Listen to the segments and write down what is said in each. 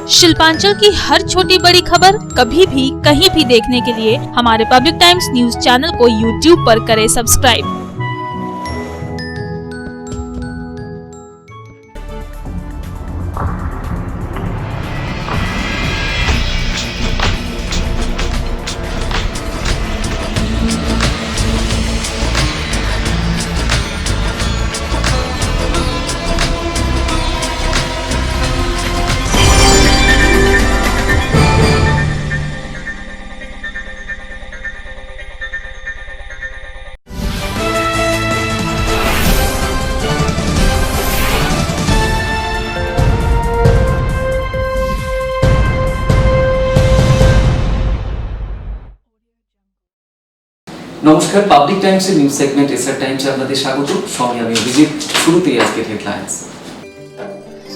शिल्पांचल की हर छोटी बड़ी खबर कभी भी कहीं भी देखने के लिए हमारे पब्लिक टाइम्स न्यूज चैनल को यूट्यूब पर करें सब्सक्राइब। নমস্কার, পাবলিক টাইমসের নিউজ সেগমেন্ট এসআর টাইমসে আপনাদের স্বাগত। সঙ্গে আমি অভিজিৎ। শুরুতেই আজকের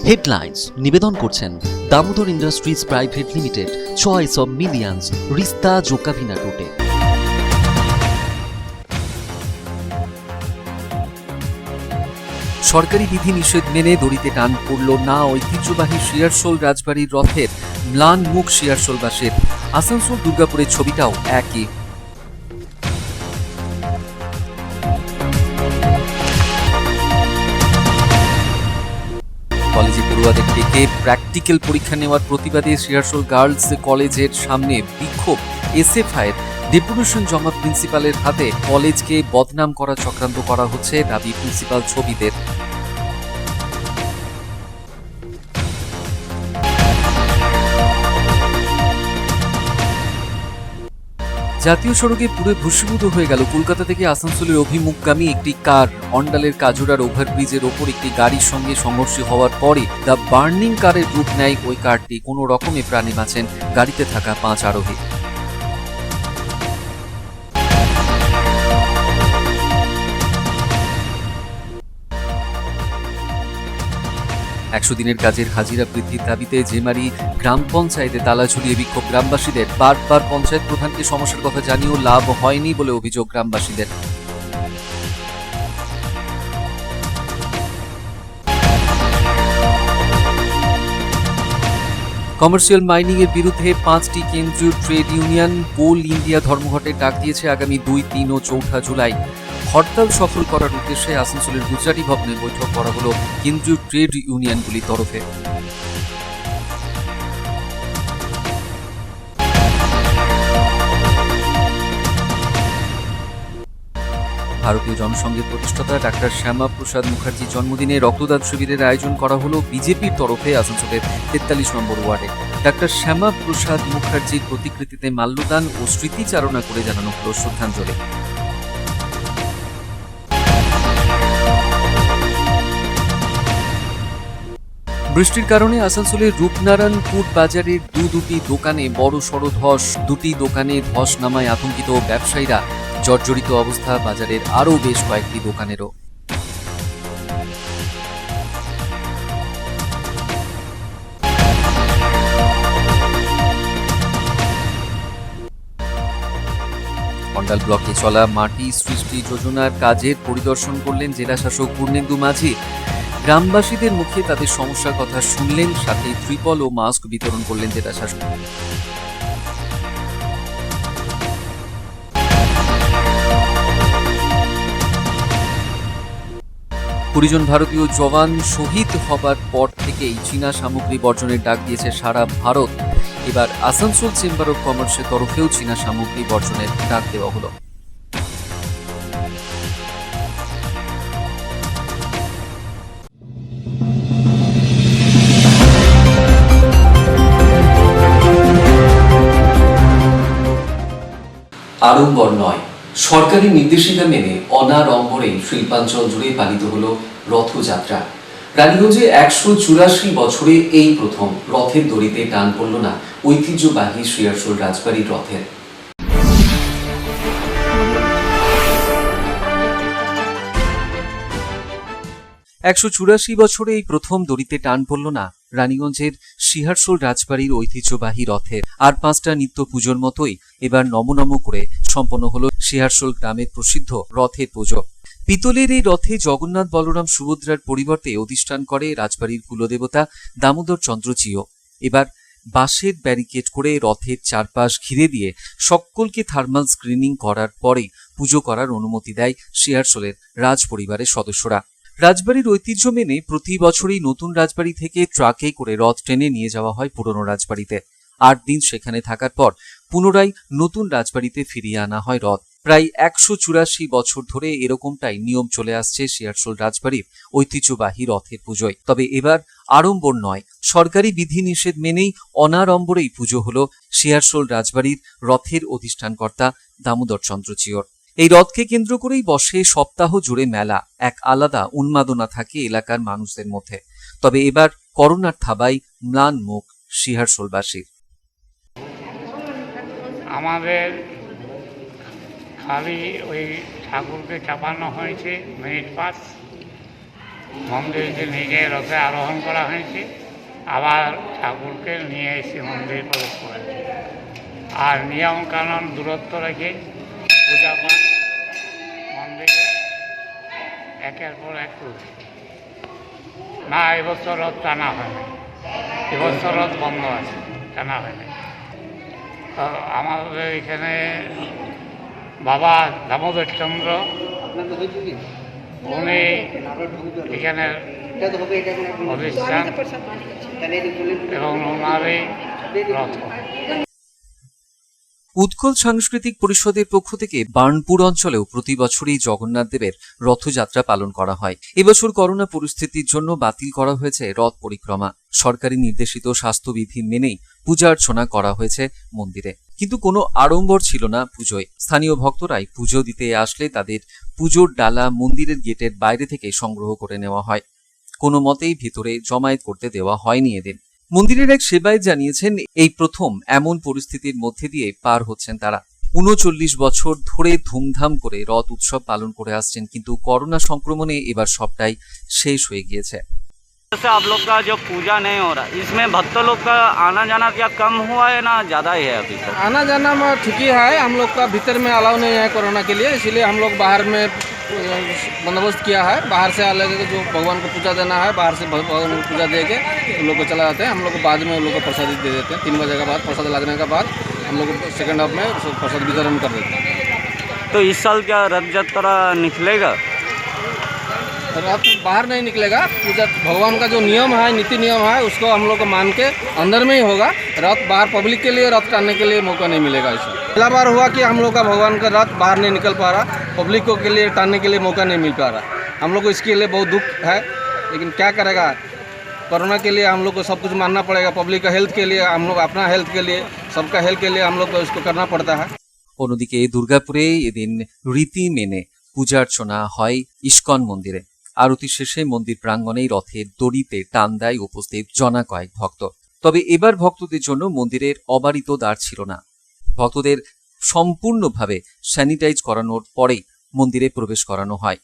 হেডলাইন্স নিবেদন করছেন Damodar industries private limited, choice of millions, রিস্তা জোকাভিনা টোটে। সরকারি বিধি নিষেধ মেনে দড়িতে টান পড়ল না ঐতিহ্যবাহী শিয়ারশোল রাজবাড়ির রথের। ম্লান মুখ শিয়ারশোলবাসীর। আসানসোল দুর্গাপুরের ছবিটাও একই। কলেজে পড়ুয়াদের ডেকে প্র্যাকটিক্যাল পরীক্ষা নেওয়ার প্রতিবাদে শিয়ারশোল গার্লস কলেজের সামনে বিক্ষোভ। এসএফআইয়ের ডেপুটেশন জমা প্রিন্সিপালের হাতে। কলেজকে বদনাম করা চক্রান্ত করা হচ্ছে, দাবি প্রিন্সিপাল ছবিদের। জাতীয় সড়কে পুরো ভূষীভূত হয়ে গেল কলকাতা থেকে আসানসোলের অভিমুখগামী একটি কার। অন্ডালের কাজুরার ওভারব্রিজের ওপর একটি গাড়ির সঙ্গে সংঘর্ষ হওয়ার পরে দ্য বার্নিং কারের রূপ নেয় ওই কারটি। কোনো রকমে প্রাণে বাঁচেন গাড়িতে থাকা 5 আরোহী। একশো দিনের কাজের হাজিরা বৃদ্ধির দাবিতে জেমারি গ্রাম পঞ্চায়েতে তালা ঝুলিয়ে বিক্ষোভ গ্রামবাসীদের। বারবার পঞ্চায়েত প্রধানকে সমস্যার কথা জানিয়েও লাভ হয়নি বলে অভিযোগ গ্রামবাসীদের। কমার্শিয়াল মাইনিং এর বিরুদ্ধে 5টি কেন্দ্রীয় ট্রেড ইউনিয়ন কোল ইন্ডিয়া ধর্মঘটের ডাক দিয়েছে আগামী 2, 3 ও 4 জুলাই। হরতাল সফল করার উদ্দেশ্যে আসানসোলের গুজরাটি ভবনে বৈঠক করা হলো কেন্দ্রীয় ট্রেড ইউনিয়নগুলির তরফে। ভারতীয় জনসংঘের প্রতিষ্ঠাতা ডাক্তার শ্যামা প্রসাদ মুখার্জির জন্মদিনে রক্তদান শিবিরের আয়োজন করা হলো বিজেপির তরফে আসানসোলের 43 নম্বর ওয়ার্ডে। ডাক্তার শ্যামা প্রসাদ মুখার্জির প্রতিকৃতিতে মাল্যদান ও স্মৃতিচারণা করে জানানো হলো শ্রদ্ধাঞ্জলি। বৃষ্টির কারণে আসানসোলের রূপনারায়ণপুর বাজারের দুটি দোকানে বড় সড় ধস। দুটি দোকানে ধস নামায় আতঙ্কিত ব্যবসায়ীরা। জর্জরিত অবস্থা বাজারের আরও বেশ কয়েকটি দোকানেরও। অন্ডাল ব্লকে চলা মাটি সৃষ্টি যোজনার কাজের পরিদর্শন করলেন জেলা শাসক পূর্ণেন্দু মাঝি। গ্রামবাসীদের মুখে তাদের সমস্যার কথা শুনলেন, সাথে ত্রিপল ও মাস্ক বিতরণ করলেন জেলা শাসক। কুড়িজন ভারতীয় জওয়ান শহীদ হবার পর থেকেই চীনা সামগ্রী বর্জনের ডাক দিয়েছে সারা ভারত। এবার আসানসোল চেম্বার অফ কমার্সের তরফেও চীনা সামগ্রী বর্জনের ডাক দেওয়া হলো। আড়ম্বর নয়, সরকারি নির্দেশিকা মেনে অনাড়ম্বরে শিল্পাঞ্চল জুড়ে পালিত হলো রথযাত্রা। রানীগঞ্জে 184 বছরে এই প্রথম রথের দড়িতে টান পড়ল না ঐতিহ্যবাহী শিয়ারশোল রাজবাড়ির রথের। 184 বছরে এই প্রথম দড়িতে টান পড়ল না রানীগঞ্জের শিহারশোল রাজবাড়ির ঐতিহ্যবাহী রথের। আর 5টা নিত্য পুজোর মতোই এবার নমনম করে সম্পন্ন হলো শিহারশোল গ্রামের প্রসিদ্ধ রথের পুজো। পিতলের এই রথে জগন্নাথ বলরাম সুভদ্রার পরিবর্তে অধিষ্ঠান করে রাজবাড়ির কুলদেবতা দামোদর চন্দ্র জিও। এবার বাঁশের ব্যারিকেড করে রথের চারপাশ ঘিরে দিয়ে সকলকে থার্মাল স্ক্রিনিং করার পরে পুজো করার অনুমতি দেয় শিয়ারশোলের রাজ পরিবারের সদস্যরা। রাজবাড়ির ঐতিহ্য মেনে প্রতি বছরই নতুন রাজবাড়ি থেকে ট্রাকে করে রথ টেনে নিয়ে যাওয়া হয় পুরনো রাজবাড়িতে। 8 দিন সেখানে থাকার পর পুনরায় নতুন রাজবাড়িতে ফিরিয়ে আনা হয় রথ। প্রায় 184 বছর ধরে এরকমটাই নিয়ম চলে আসছে শিয়ারশোল রাজবাড়ির ঐতিহ্যবাহী রথের পুজোয়। তবে এবার আড়ম্বর নয়, সরকারি বিধিনিষেধ মেনেই অনাড়ম্বরেই পুজো হলো শিয়ারশোল রাজবাড়ির রথের অধিষ্ঠানকর্তা দামোদর চন্দ্র জিউর। এই রথকে কেন্দ্র করেই বসে সপ্তাহ জুড়ে মেলা। এক আলাদা উন্মাদনা থাকে এলাকার মানুষদের মধ্যে। তবে এবার করোনার থাবায় ম্লান মুখ শিয়ারশোলবাসীর। আমাদের খালি ওই ঠাকুরকে চাপানো হয়েছে মিনিট পাস, মন্দিরকে নিয়ে গিয়ে রথে আরোহণ করা হয়েছে, আবার ঠাকুরকে নিয়ে এসে মন্দিরে প্রবেশ করা, আর নিয়ম কানুন দূরত্ব রেখে পূজা পাঠ মন্দিরে একের পর এক করছে। না, এবছর রথ টানা হয় না, এবছর রথ বন্ধ আছে, টানা হয় না। আমাদের এখানে বাবা দামোদর চন্দ্র উনি এখানে প্রতিষ্ঠান এবং ওনারই রথ। উৎকল সাংস্কৃতিক পরিষদের পক্ষ থেকে বার্নপুর অঞ্চলেও প্রতি বছরই জগন্নাথ দেবের রথযাত্রা পালন করা হয়। এবছর করোনা পরিস্থিতির জন্য বাতিল করা হয়েছে রথ পরিক্রমা। সরকারি নির্দেশিত স্বাস্থ্যবিধি মেনেই পূজা অর্চনা করা হয়েছে মন্দিরে, কিন্তু কোনো আড়ম্বর ছিল না পুজোয়। স্থানীয় ভক্তরাই পুজো দিতে আসলে তাদের পুজোর ডালা মন্দিরের গেটের বাইরে থেকে সংগ্রহ করে নেওয়া হয়। কোনো মতেই ভিতরে জমায়েত করতে দেওয়া হয়নি এদিন। মন্দিরের এক সেবায়েত জানিয়েছেন, এই প্রথম এমন পরিস্থিতির মধ্যে দিয়ে পার হচ্ছেন তারা। 39 বছর ধরে ধুমধাম করে রথ উৎসব পালন করে আসছেন, কিন্তু করোনা সংক্রমণে এবার সবটাই শেষ হয়ে গিয়েছে। जैसे आप लोग का जो पूजा नहीं हो रहा, इसमें भक्त लोग का आना जाना क्या कम हुआ है ना ज़्यादा ही है अभी तक? आना जाना में ठीक ही है। हम लोग का भीतर में अलाउ नहीं है कोरोना के लिए, इसीलिए हम लोग बाहर में बंदोबस्त किया है। बाहर से अलग जो भगवान को पूजा देना है, बाहर से भगवान को पूजा दे के उन लोग को चला जाते हैं। हम लोग को बाद में उन लोग को प्रसाद दे देते हैं। 3 बजे के बाद प्रसाद लगने के बाद हम लोग सेकेंड हाफ में प्रसाद वितरण कर देते हैं। तो इस साल क्या रथ यात्रा निकलेगा? रथ बाहर नहीं निकलेगा। पूजा भगवान का जो नियम है, नीति नियम है, उसको हम लोग को मान के अंदर में ही होगा। रथ बाहर पब्लिक के लिए रथ टानने के लिए मौका नहीं मिलेगा। इसे पहला बार हुआ कि हम लोग का भगवान का रथ बाहर नहीं निकल पा रहा, पब्लिक को के लिए टानने के लिए मौका नहीं मिल पा रहा। हम लोग को इसके लिए बहुत दुख है, लेकिन क्या करेगा, कोरोना के लिए हम लोग को सब कुछ मानना पड़ेगा। पब्लिक का हेल्थ के लिए, हम लोग अपना हेल्थ के लिए, सबका हेल्थ के लिए हम लोग को इसको करना पड़ता है। অন্যদিকে দুর্গাপুরে এদিন রীতি মেনে পূজা অর্চনা হয় ইস্কন মন্দিরে। আরতি শেষে মন্দির প্রাঙ্গণেই রথের দড়িতে টান দেয় উপস্থিত জনা কয়েক ভক্ত। তবে এবার ভক্তদের জন্য মন্দিরের অবারিত দ্বার ছিল না। ভক্তদের সম্পূর্ণভাবে স্যানিটাইজ করানোর পরেই মন্দিরে প্রবেশ করানো হয়।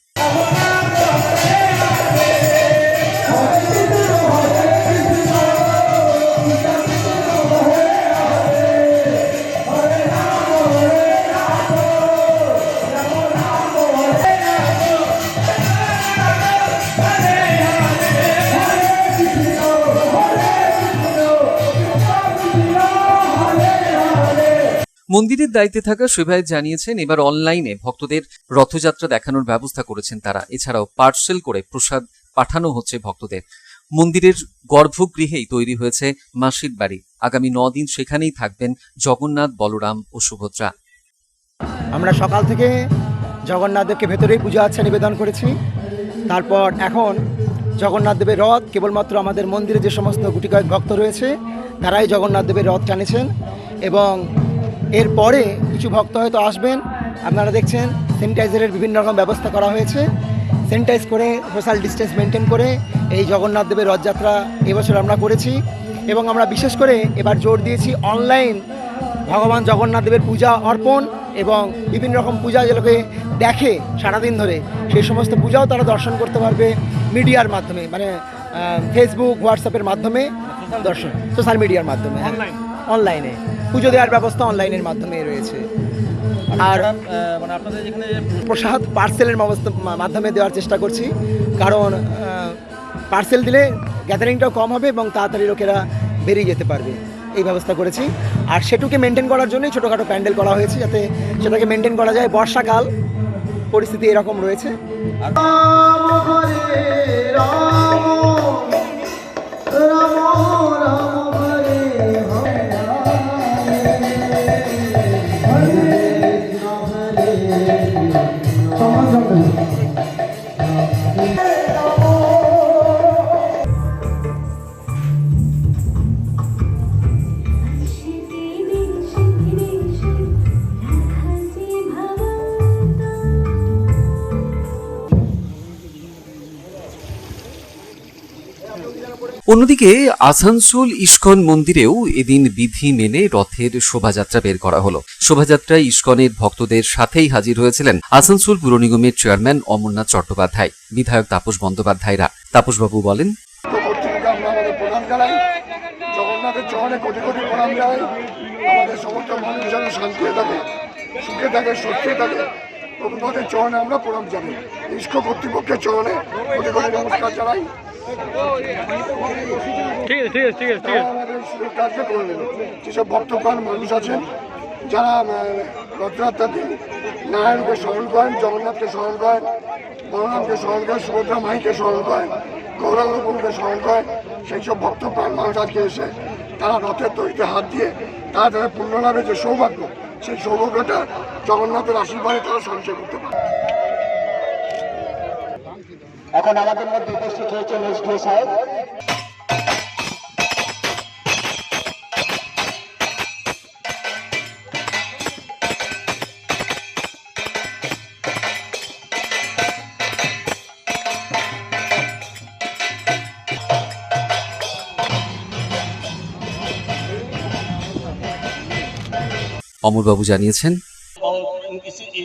মন্দিরের দায়িত্বে থাকা সেবায়েত জানিয়েছেন, এবার অনলাইনে ভক্তদের রথযাত্রা দেখানোর ব্যবস্থা করেছেন তারা। এছাড়াও পার্সেল করে প্রসাদ পাঠানো হচ্ছে ভক্তদের। মন্দিরের গর্ভগৃহেই তৈরি হয়েছে মাসির বাড়ি। আগামী 9 দিন সেখানেই থাকবেন জগন্নাথ, বলরাম ও সুভদ্রা। আমরা সকাল থেকে জগন্নাথ দেবকে ভেতরেই পূজা আচ্ছা নিবেদন করেছি। তারপর এখন জগন্নাথ দেবের রথ কেবলমাত্র আমাদের মন্দিরে যে সমস্ত গুটি কয়েক ভক্ত রয়েছে তারাই জগন্নাথ দেবের রথ টানেছেন, এবং এরপরে কিছু ভক্ত হয়তো আসবেন। আপনারা দেখছেন স্যানিটাইজারের বিভিন্ন রকম ব্যবস্থা করা হয়েছে। স্যানিটাইজ করে সোশ্যাল ডিস্টেন্স মেনটেন করে এই জগন্নাথ দেবের রথযাত্রা এবছর আমরা করেছি, এবং আমরা বিশেষ করে এবার জোর দিয়েছি অনলাইন ভগবান জগন্নাথ দেবের পূজা অর্পণ এবং বিভিন্ন রকম পূজা যেগুলোকে দেখে সারাদিন ধরে, সেই সমস্ত পূজাও তারা দর্শন করতে পারবে মিডিয়ার মাধ্যমে, মানে ফেসবুক, হোয়াটসঅ্যাপের মাধ্যমে দর্শন, সোশ্যাল মিডিয়ার মাধ্যমে, অনলাইনে পুজো দেওয়ার ব্যবস্থা অনলাইনের মাধ্যমে রয়েছে। আর মানে আপনাদের যেখানে প্রসাদ পার্সেলের মাধ্যমে দেওয়ার চেষ্টা করছি, কারণ পার্সেল দিলে গ্যাদারিংটাও কম হবে এবং তাড়াতাড়ি লোকেরা বেরিয়ে যেতে পারবে। এই ব্যবস্থা করেছি। আর সেটুকে মেনটেন করার জন্যই ছোটোখাটো প্যান্ডেল করা হয়েছে, যাতে সেটাকে মেনটেন করা যায়। বর্ষাকাল, পরিস্থিতি এরকম রয়েছে। অন্যদিকে আসানসোল ইস্কন মন্দিরেও এদিন বিধি মেনে রথের শোভাযাত্রা বের করা হলো। শোভাযাত্রায় ইস্কনের ভক্তদের সাথেই হাজির হয়েছিলেন আসানসোল পুর নিগমের চেয়ারম্যান অমরনাথ চট্টোপাধ্যায়, বিধায়ক তাপস বন্দ্যোপাধ্যায়রা। তাপসবাবু বলেন, জগন্নাথের চরণে কোটি কোটি প্রণাম জানাই। আমাদের সমস্ত মানুষ যেন শান্তিতে থাকে, সুখে থাকে, স্বস্তি থাকে, প্রভুপদের চরণে আমরা প্রণাম জানাই। ইস্কো কর্তৃপক্ষের চরণে কোটি কোটি নমস্কার জানাই। আমাদের সুযোগ কাজকে করে নেব। যেসব ভক্তপ্রাণ মানুষ আছেন যারা রথযাত্রার দিন নারায়ণকে স্মরণ করেন, জগন্নাথকে স্মরণ করেন, বলরামকে স্মরণ করেন, সুভদ্রা মাইকে স্মরণ করেন, গৌরাঙ্গকে স্মরণ করেন, সেই সব ভক্তপ্রাণ মানুষ আজকে এসে তারা রথের দড়িতে হাত দিয়ে তারা তাদের পুণ্য লাভের যে সৌভাগ্য, সেই সৌভাগ্যটা জগন্নাথের আশীর্বাদে তারা সঞ্চয় করতে পারে। এখন আমাদের মধ্যে উপস্থিত হয়েছেন এসডিও সাহেব। অমরবাবু জানিয়েছেন,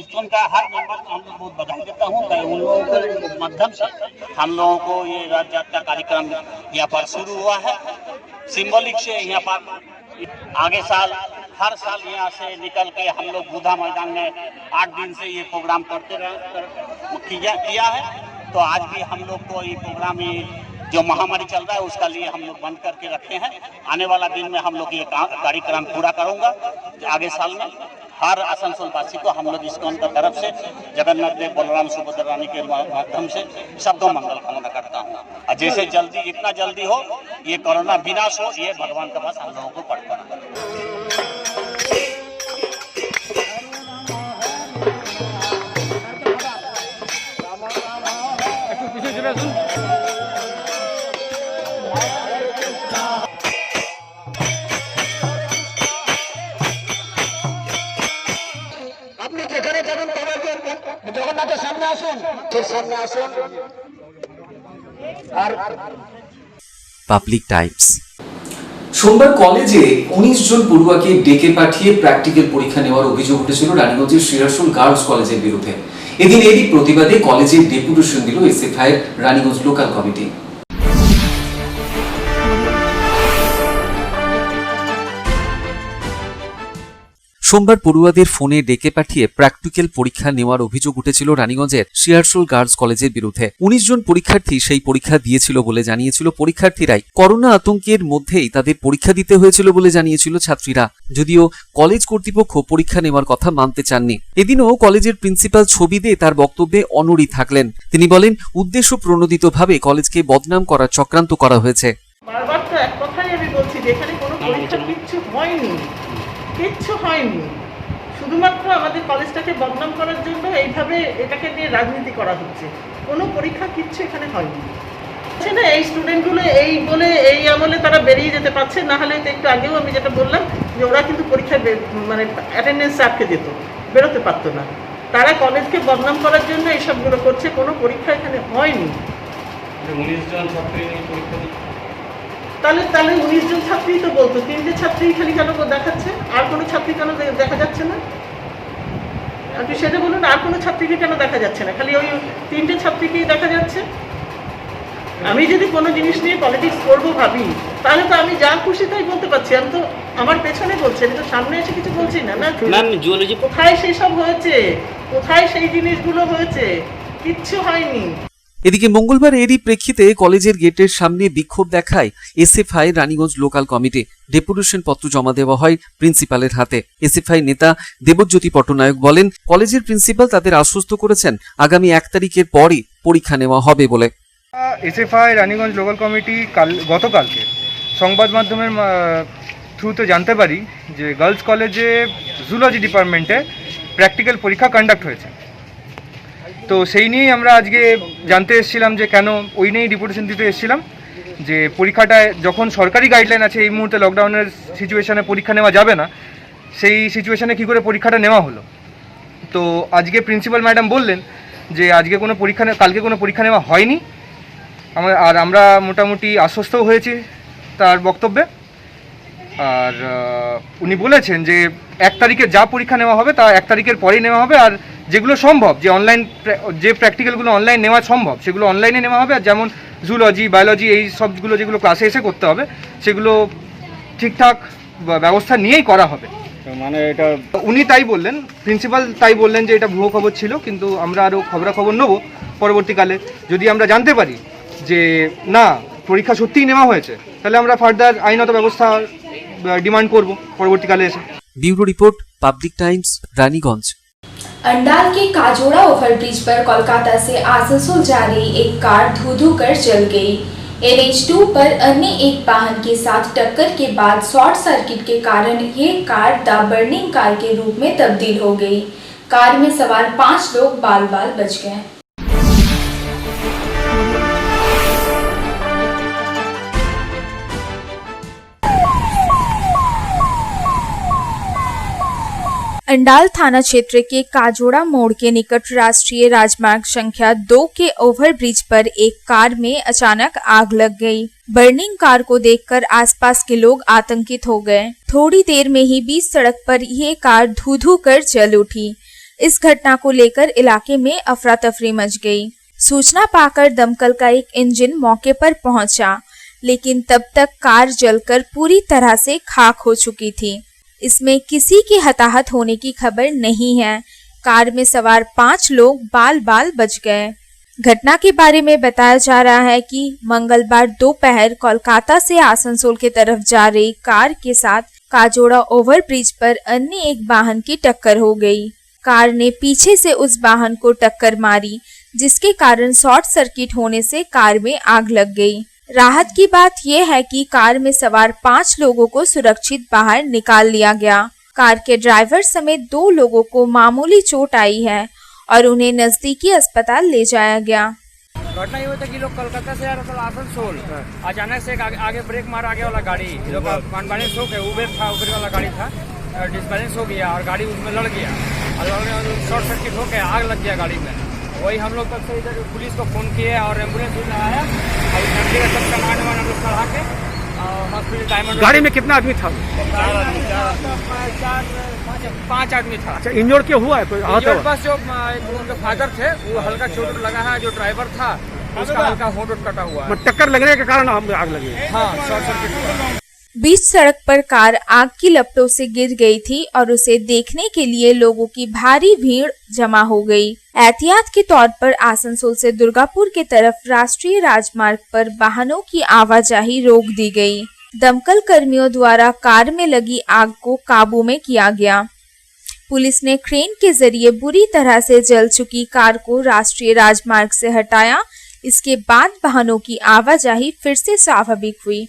इस्कॉन का हर मेंबर को हम लोग बहुत बधाई देता हूँ। उन लोगों के माध्यम से हम लोगों को ये रथ यात्रा कार्यक्रम यहाँ पर शुरू हुआ है। सिंबॉलिक से यहाँ पर आगे साल हर साल यहाँ से निकल के हम लोग बुधा मैदान में 8 दिन से ये प्रोग्राम करते किया है। तो आज भी हम लोग को ये प्रोग्राम जो महामारी चल रहा है उसका लिए हम लोग बंद करके रखे हैं। आने वाला दिन में हम लोग ये कार्यक्रम पूरा करूँगा। आगे साल में हर आसनसोल वासी को हम लोग इस्कॉन की तरफ से जगन्नाथ देव बलराम सुभद्रा रानी के माध्यम से सबको मंगल कामना करता हूँ। और जैसे जल्दी जितना जल्दी हो ये कोरोना विनाश हो, ये भगवान के पास हम लोगों को प्रार्थना करें। জগন্নাথের সামনে আসুন, সামনে আসুন। আর পাবলিক টাইমস। সোমবার কলেজে 19 জন পড়ুয়াকে ডেকে পাঠিয়ে প্র্যাকটিক্যাল পরীক্ষা নেওয়ার অভিযোগ উঠেছিল রানীগঞ্জের শ্রীরাসুল গার্লস কলেজের বিরুদ্ধে। এদিন এরই প্রতিবাদে কলেজের ডেপুটেশন দিল এসএফআই রানীগঞ্জ লোকাল কমিটি। সোমবার পড়ুয়াদের ফোনে ডেকে পাঠিয়ে প্র্যাকটিক্যাল পরীক্ষা নেওয়ার অভিযোগ উঠেছিল রানীগঞ্জের শ্রীরাসুল গার্লস কলেজের বিরুদ্ধে। 19 জন পরীক্ষার্থী সেই পরীক্ষা দিয়েছিল বলে জানিয়েছিল পরীক্ষার্থীরাই। করোনা আতঙ্কের মধ্যেই তাদের পরীক্ষা দিতে হয়েছিল বলে জানিয়েছিল ছাত্রীরা, যদিও কলেজ কর্তৃপক্ষ পরীক্ষা নেওয়ার কথা মানতে চাননি। এদিনও কলেজের প্রিন্সিপাল ছবি দিয়ে তার বক্তব্যে অনড়ি থাকলেন। তিনি বলেন, উদ্দেশ্য প্রণোদিতভাবে কলেজকে বদনাম করার চক্রান্ত করা হয়েছে। বারবার তো এক কথাই আমি বলছি যে এখানে কোনো পরীক্ষা কিচ্ছু হয়নি, শুধুমাত্র আমাদের কলেজটাকে বদনাম করার জন্য এইভাবে এটাকে নিয়ে রাজনীতি করা হচ্ছে। কোনো পরীক্ষা কিচ্ছু এখানে হয়নি। না, এই স্টুডেন্টগুলো এই বলে এই আমলে তারা বেরিয়ে যেতে পারছে, না হলে তো একটু আগেও আমি যেটা বললাম যে ওরা কিন্তু পরীক্ষায় মানে অ্যাটেন্ডেন্স আটকে যেত, বেরোতে পারতো না। তারা কলেজকে বদনাম করার জন্য এইসবগুলো করছে। কোনো পরীক্ষা এখানে হয়নি। 19 জন ছাত্রী পরীক্ষা তাহলে 19 জন ছাত্রী তো বলতো, 3টে ছাত্রী খালি কেন দেখাচ্ছে, আর কোনো ছাত্রী কেন দেখা যাচ্ছে না? আপনি সেটা বলুন, আর কোনো ছাত্রীকে কেন দেখা যাচ্ছে না, খালি ওই 3টে ছাত্রীকেই দেখা যাচ্ছে? আমি যদি কোনো জিনিস নিয়ে পলিটিক্স করবো ভাবি, তাহলে তো আমি যা খুশি তাই বলতে পারছি। আমি তো আমার পেছনে বলছি, আমি তো সামনে এসে কিছু বলছি না। না, কোথায় সেই সব হয়েছে, কোথায় সেই জিনিসগুলো হয়েছে? কিচ্ছু হয়নি। এদিকে মঙ্গলবার এরই প্রেক্ষিতে কলেজের গেটের সামনে বিক্ষোভ দেখায় SFI Raniganj local committee. Deputation পত্র জমা দেওয়া হয় প্রিন্সিপালের হাতে। এসএফআই নেতা দেবজ্যোতি পট্টনায়ক বলেন, কলেজের প্রিন্সিপাল তাদের আশ্বস্ত করেছেন আগামী 1 তারিখের পরই পরীক্ষা নেওয়া হবে বলে। এসএফআই রানীগঞ্জ লোকাল কমিটি গতকালকে সংবাদ মাধ্যমের থ্রুতে জানতে পারি যে গার্লস কলেজে জুলজি ডিপার্টমেন্টে প্র্যাকটিক্যাল পরীক্ষা কন্ডাক্ট হয়েছে। তো সেই নিয়েই আমরা আজকে জানতে এসেছিলাম যে কেন, ওই নিয়েই ডিপুটেশন দিতে এসেছিলাম যে পরীক্ষাটায় যখন সরকারি গাইডলাইন আছে এই মুহূর্তে লকডাউনের সিচুয়েশনে পরীক্ষা নেওয়া যাবে না, সেই সিচুয়েশনে কী করে পরীক্ষাটা নেওয়া হলো। তো আজকে প্রিন্সিপাল ম্যাডাম বললেন যে আজকে কোনো পরীক্ষা কালকে কোনো পরীক্ষা নেওয়া হয়নি, আর আমরা মোটামুটি আশ্বস্তও হয়েছি তার বক্তব্যে। আর উনি বলেছেন যে 1 তারিখে যা পরীক্ষা নেওয়া হবে তা 1 তারিখের পরেই নেওয়া হবে, আর যেগুলো সম্ভব, যে অনলাইন যে প্র্যাকটিক্যালগুলো অনলাইন নেওয়া সম্ভব সেগুলো অনলাইনে নেওয়া হবে, আর যেমন জুলজি বায়োলজি এই সবগুলো যেগুলো ক্লাসে এসে করতে হবে সেগুলো ঠিকঠাক ব্যবস্থা নিয়েই করা হবে। মানে এটা উনি তাই বললেন, প্রিন্সিপাল তাই বললেন যে এটা ভুয়ো খবর ছিল, কিন্তু আমরা আরও খবরাখবর নেব পরবর্তীকালে। যদি আমরা জানতে পারি যে না পরীক্ষা সত্যিই নেওয়া হয়েছে, তাহলে আমরা ফার্দার আইনত ব্যবস্থা ডিমান্ড করব পরবর্তীকালে এসে। Bureau report, public Times, Raniganj. Andal के काजोड़ा ओवरब्रिज पर कोलकाता से आसनसोल जा रही एक कार धू कर चल गई। NH2 पर अन्य एक वाहन के साथ टक्कर के बाद शॉर्ट सर्किट के कारण ये कार द बर्निंग कार के रूप में तब्दील हो गई। कार में सवार 5 लोग बाल बाल बच गए। अंडाल थाना क्षेत्र के काजोड़ा मोड़ के निकट राष्ट्रीय राजमार्ग संख्या 2 के ओवरब्रिज पर एक कार में अचानक आग लग गई। बर्निंग कार को देखकर आसपास के लोग आतंकित हो गए। थोड़ी देर में ही बीच सड़क पर ये कार धू कर जल उठी। इस घटना को लेकर इलाके में अफरा तफरी मच गई। सूचना पाकर दमकल का एक इंजन मौके पर पहुंचा, लेकिन तब तक कार जलकर पूरी तरह से खाक हो चुकी थी। इसमें किसी के हताहत होने की खबर नहीं है। कार में सवार 5 लोग बाल बाल बच गए। घटना के बारे में बताया जा रहा है कि मंगलवार दोपहर कोलकाता से आसनसोल की तरफ जा रही कार के साथ काजोड़ा ओवरब्रिज पर अन्य एक वाहन की टक्कर हो गई। कार ने पीछे से उस वाहन को टक्कर मारी, जिसके कारण शॉर्ट सर्किट होने से कार में आग लग गई। राहत की बात यह है कि कार में सवार 5 लोगों को सुरक्षित बाहर निकाल लिया गया। कार के ड्राइवर समेत 2 लोगों को मामूली चोट आई है और उन्हें नजदीकी अस्पताल ले जाया गया। घटना ये हुई था कि लोग कोलकाता से आ रहे थे आसनसोल, अचानक से आगे ब्रेक मार आगे वाला गाड़ी डिसबैलेंस हो गया, उबेर वाला गाड़ी था, डिसबैलेंस हो गया और गाड़ी उसमें लड़ गया और शॉर्ट सर्किट हो गया, आग लग गया गाड़ी में। वही हम लोग तब से इधर पुलिस को फोन किए और एम्बुलेंस भी लगाया और सब सामान वामान हम लोग चढ़ा के हॉस्पिटल डायमंड। गाड़ी में कितना आदमी था? 5 आदमी था। अच्छा, इंजोर क्यों हुआ है? बस जो उनके फादर थे वो हल्का चोट लगा है, जो ड्राइवर था उसका हल्का होंठ कटा हुआ है। टक्कर लगने के कारण आग लगी? हाँ, शॉर्ट सर्किट हुआ। बीच सड़क पर कार आग की लपटों से गिर गई थी और उसे देखने के लिए लोगों की भारी भीड़ जमा हो गई। एहतियात के तौर पर आसनसोल से दुर्गापुर की तरफ राष्ट्रीय राजमार्ग पर वाहनों की आवाजाही रोक दी गई। दमकल कर्मियों द्वारा कार में लगी आग को काबू में किया गया। पुलिस ने क्रेन के जरिए बुरी तरह से जल चुकी कार को राष्ट्रीय राजमार्ग से हटाया। इसके बाद वाहनों की आवाजाही फिर से स्वाभाविक हुई।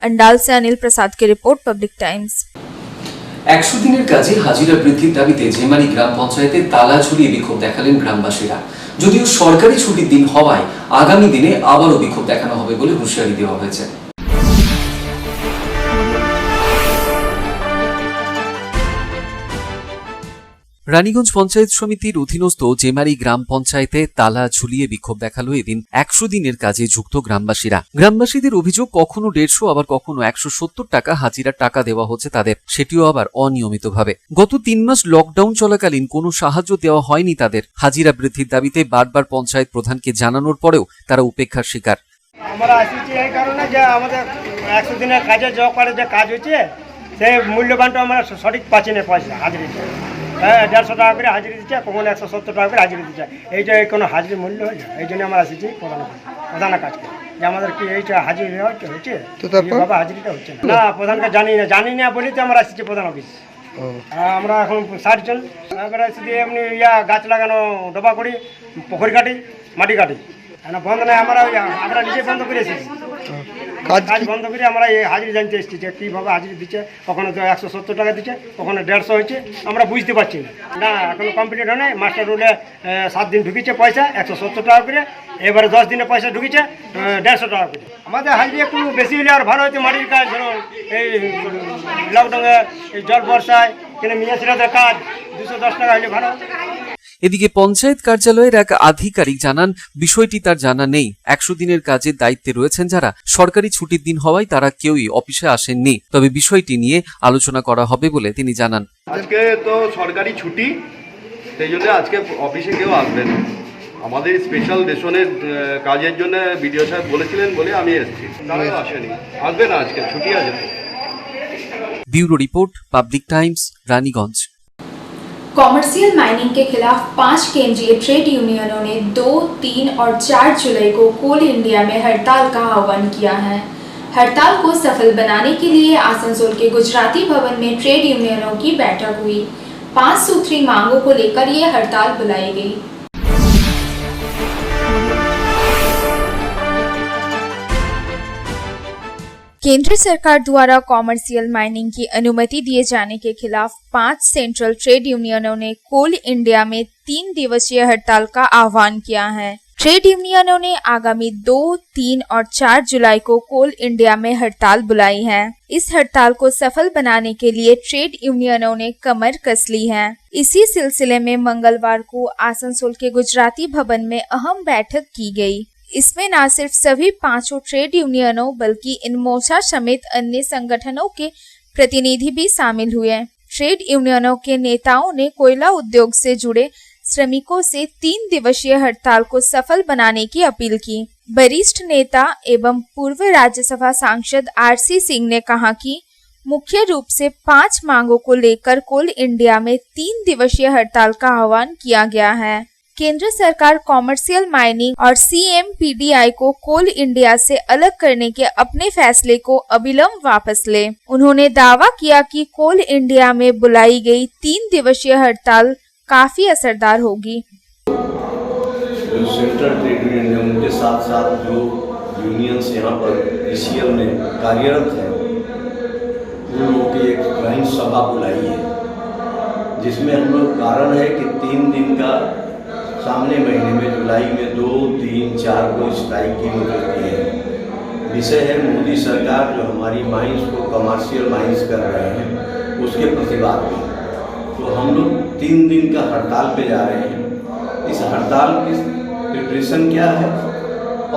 अंडाल से अनिल प्रसाद की रिपोर्ट, पब्लिक टाइम्स। 100 দিনের কাজে হাজিরা বৃদ্ধির দাবিতে জেমারি গ্রাম পঞ্চায়েতে তালা ঝুলিয়ে বিক্ষোভ দেখালেন গ্রামবাসীরা। যদিও সরকারি ছুটির দিন হওয়ায় আগামী দিনে আবারও বিক্ষোভ দেখানো হবে বলে হুঁশিয়ারি দেওয়া হয়েছে। রানীগঞ্জ পঞ্চায়েত সমিতির অধীনস্থ জেমারি গ্রাম পঞ্চায়েতে তালা ঝুলিয়ে বিক্ষোভ দেখালো এদিন 100 দিনের কাজে যুক্ত গ্রামবাসীরা। গ্রামবাসীদের অভিযোগ কখনো 150 আবার কখনো 170 টাকা হাজিরার টাকা দেওয়া হচ্ছে তাদের, সেটিও আবার অনিয়মিতভাবে। গত 3 মাস লকডাউন চলাকালীন কোনো সাহায্য দেওয়া হয়নি তাদের। হাজিরা বৃদ্ধির দাবিতে বারবার পঞ্চায়েত প্রধানকে জানানোর পরেও তারা উপেক্ষার শিকার। আমরা আসছি এই কারণে যে আমাদের 100 দিনের কাজে যে কাজ হচ্ছে সেই মূল্যবানটা আমরা সঠিক পাচ্ছি না, পয়সা হাজিরা 150 টাকা করে হাজিরি দিচ্ছে, কখনো 170 টাকা করে হাজিরি দিচ্ছে। এইটা কোনো হাজিরি মূল্য হয় না, এই জন্য আমরা আসছি প্রধান কাজকে যে আমাদের কি এইটা হাজিরি হচ্ছে, বাবা হাজিরিটা হচ্ছে না। প্রধানকে জানি না বলি তো আমরা আসছি প্রধান অফিস। আমরা এখন 60 জন এবারে শুধু এমনি গাছ লাগানো, ডোবা করি, পুকুরি কাটি, মাটি কাটি, বন্ধ নয়। আমরা নিজে বন্ধ করে এসেছি, কাজ বন্ধ করে আমরা এই হাজিরি জানতে এসেছি যে কীভাবে হাজিরি দিচ্ছে। কখনো তো 170 টাকা দিচ্ছে, কখনো 150 হয়েছে, আমরা বুঝতে পারছি না। এখনো কমপ্লিট হয় নাই। মাস্টার রুলে 7 দিন ঢুকিছে পয়সা 170 টাকা করে, এবারে 10 দিনে পয়সা ঢুকিছে 150 টাকা করে। আমাদের হাজিরি একটু বেশি হলে আর ভালো হচ্ছে। মাটির কাজ ধরুন এই লকডাউনে, এই জল বর্ষায় কিনে মিয়াছিলাদের কাজ 210 টাকা হলে ভালো। এদিকে পঞ্চায়েত কার্যালয়ের এক আধিকারিক জানান, বিষয়টি তার জানা নেই। 100 দিনের কাজের দায়িত্বে রয়েছেন যারা। সরকারি ছুটির দিন হওয়ায় তারা কেউই অফিসে আসেননি, তবে বিষয়টি নিয়ে আলোচনা করা হবে বলে তিনি জানান। আজকে তো সরকারি ছুটি, সেই জন্য আজকে অফিসে কেউ আসবে না। আমাদের স্পেশাল রেশনের কাজের জন্য বিডিও সাহেব বলেছিলেন বলে আমি এসেছি, তারাও আসেনি, আসবে না, আজকে ছুটি আছে। Bureau report, public Times, Raniganj. Commercial mining के खिलाफ 5 केंद्रीय ट्रेड यूनियनों ने 2, 3 और 4 जुलाई को कोल इंडिया में हड़ताल का आह्वान किया है। हड़ताल को सफल बनाने के लिए आसनसोल के गुजराती भवन में ट्रेड यूनियनों की बैठक हुई। 5 सूत्री मांगों को लेकर ये हड़ताल बुलाई गई। केंद्र सरकार द्वारा कॉमर्शियल माइनिंग की अनुमति दिए जाने के खिलाफ 5 सेंट्रल ट्रेड यूनियनों ने कोल इंडिया में 3 दिवसीय हड़ताल का आह्वान किया है। ट्रेड यूनियनों ने आगामी 2, 3 और 4 जुलाई को कोल इंडिया में हड़ताल बुलाई है। इस हड़ताल को सफल बनाने के लिए ट्रेड यूनियनों ने कमर कस ली है। इसी सिलसिले में मंगलवार को आसनसोल के गुजराती भवन में अहम बैठक की गई। इसमें न सिर्फ सभी 5 ट्रेड यूनियनों बल्कि इनमोर्चा समेत अन्य संगठनों के प्रतिनिधि भी शामिल हुए। ट्रेड यूनियनों के नेताओं ने कोयला उद्योग से जुड़े श्रमिकों से 3 दिवसीय हड़ताल को सफल बनाने की अपील की। वरिष्ठ नेता एवं पूर्व राज्यसभा सांसद आरसी सिंह ने कहा कि मुख्य रूप से 5 मांगों को लेकर कोल इंडिया में 3 दिवसीय हड़ताल का आह्वान किया गया है। केंद्र सरकार कॉमर्शियल माइनिंग और CMPDI को कोल इंडिया से अलग करने के अपने फैसले को अविलंब वापस ले। उन्होंने दावा किया कि कोल इंडिया में बुलाई गई 3 दिवसीय हड़ताल काफी असरदार होगी। जो सेंट्रल ट्रेड यूनियन है उनके साथ साथ जो यूनियंस यहाँ पर ECL में कार्यरत हैं, उन लोगों की एक ग्रामीण सभा बुलाई है, जिसमें हम लोग कारण है कि 3 दिन का सामने महीने में जुलाई में 2, 3, 4 को स्ट्राइक की नोटिस दी है। विषय है मोदी सरकार जो हमारी माइंस को कमर्शियल माइंस कर रहे हैं उसके प्रतिवाद में। तो हम लोग 3 दिन का हड़ताल पे जा रहे हैं। इस हड़ताल की प्रिपरेशन क्या है